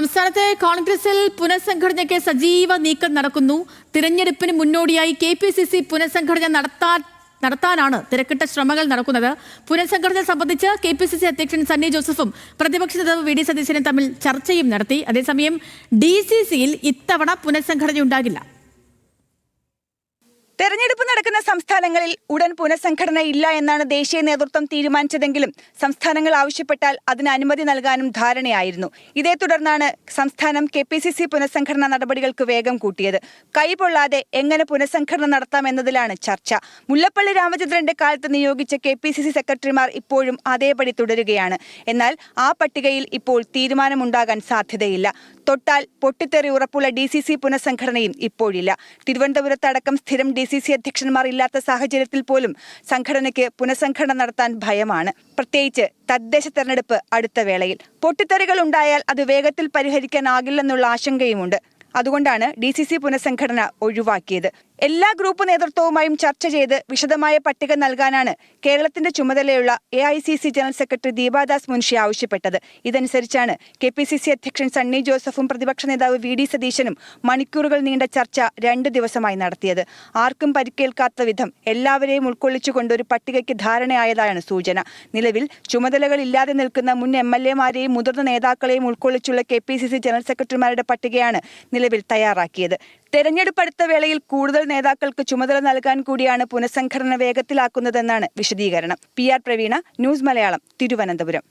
സംസ്ഥാനത്തെ കോൺഗ്രസിൽ പുനഃസംഘടനയ്ക്ക് സജീവ നീക്കം നടക്കുന്നു. തിരഞ്ഞെടുപ്പിന് മുന്നോടിയായി KPCC പുനഃസംഘടന നടത്താനാണ് തിരക്കിട്ട ശ്രമങ്ങൾ നടക്കുന്നത്. പുനഃസംഘടന സംബന്ധിച്ച് KPCC അധ്യക്ഷൻ സണ്ണി ജോസഫും പ്രതിപക്ഷ നേതാവ് VD സതീശനും തമ്മിൽ ചർച്ചയും നടത്തി. അതേസമയം DCCയിൽ ഇത്തവണ പുനഃസംഘടന ഉണ്ടാകില്ല. തെരഞ്ഞെടുപ്പ് നടക്കുന്ന സംസ്ഥാനങ്ങളിൽ ഉടൻ പുനഃസംഘടന ഇല്ല എന്നാണ് ദേശീയ നേതൃത്വം തീരുമാനിച്ചതെങ്കിലും സംസ്ഥാനങ്ങൾ ആവശ്യപ്പെട്ടാൽ അതിന് അനുമതി നൽകാനും ധാരണയായിരുന്നു. ഇതേ തുടർന്നാണ് സംസ്ഥാനം KPCC പുനഃസംഘടനാ നടപടികൾക്ക് വേഗം കൂട്ടിയത്. കൈപൊള്ളാതെ എങ്ങനെ പുനഃസംഘടന നടത്താമെന്നതിലാണ് ചർച്ച. മുല്ലപ്പള്ളി രാമചന്ദ്രന്റെ കാലത്ത് നിയോഗിച്ച KPCC സെക്രട്ടറിമാർ ഇപ്പോഴും അതേപടി തുടരുകയാണ്. എന്നാൽ ആ പട്ടികയിൽ ഇപ്പോൾ തീരുമാനമുണ്ടാകാൻ സാധ്യതയില്ല. തൊട്ടാൽ പൊട്ടിത്തെറി ഉറപ്പുള്ള DCC പുനഃസംഘടനയും ഇപ്പോഴില്ല. തിരുവനന്തപുരത്തടക്കം സ്ഥിരം DCC അധ്യക്ഷന്മാർ ഇല്ലാത്ത സാഹചര്യത്തിൽ പോലും സംഘടനയ്ക്ക് പുനഃസംഘടന നടത്താൻ ഭയമാണ്. പ്രത്യേകിച്ച് തദ്ദേശ തെരഞ്ഞെടുപ്പ് അടുത്ത വേളയിൽ പൊട്ടിത്തെറികൾ ഉണ്ടായാൽ അത് വേഗത്തിൽ പരിഹരിക്കാനാകില്ലെന്നുള്ള ആശങ്കയുമുണ്ട്. അതുകൊണ്ടാണ് DCC പുനഃസംഘടന ഒഴിവാക്കിയത്. എല്ലാ ഗ്രൂപ്പ് നേതൃത്വവുമായും ചർച്ച ചെയ്ത് വിശദമായ പട്ടിക നൽകാനാണ് കേരളത്തിന്റെ ചുമതലയുള്ള AICC general secretary Deepa Das Munshi ആവശ്യപ്പെട്ടത്. ഇതനുസരിച്ചാണ് KPCC അധ്യക്ഷൻ സണ്ണി ജോസഫും പ്രതിപക്ഷ നേതാവ് VD സതീശനും മണിക്കൂറുകൾ നീണ്ട ചർച്ച 2 ദിവസമായി നടത്തിയത്. ആർക്കും പരിക്കേൽക്കാത്ത വിധം എല്ലാവരെയും ഉൾക്കൊള്ളിച്ചുകൊണ്ട് ഒരു പട്ടികയ്ക്ക് ധാരണയായതാണ് സൂചന. നിലവിൽ ചുമതലകളില്ലാതെ നിൽക്കുന്ന മുൻ MLA-മാരെയും മുതിർന്ന നേതാക്കളെയും ഉൾക്കൊള്ളിച്ചുള്ള KPCC ജനറൽ സെക്രട്ടറിമാരുടെ പട്ടികയാണ് നിലവിൽ തയ്യാറാക്കിയത്. തെരഞ്ഞെടുപ്പ് അടുത്ത വേളയിൽ കൂടുതൽ നേതാക്കൾക്ക് ചുമതല നൽകാൻ കൂടിയാണ് പുനഃസംഘടന വേഗത്തിലാക്കുന്നതെന്നാണ് വിശദീകരണം. PR Praveena, news Malayalam, Thiruvananthapuram.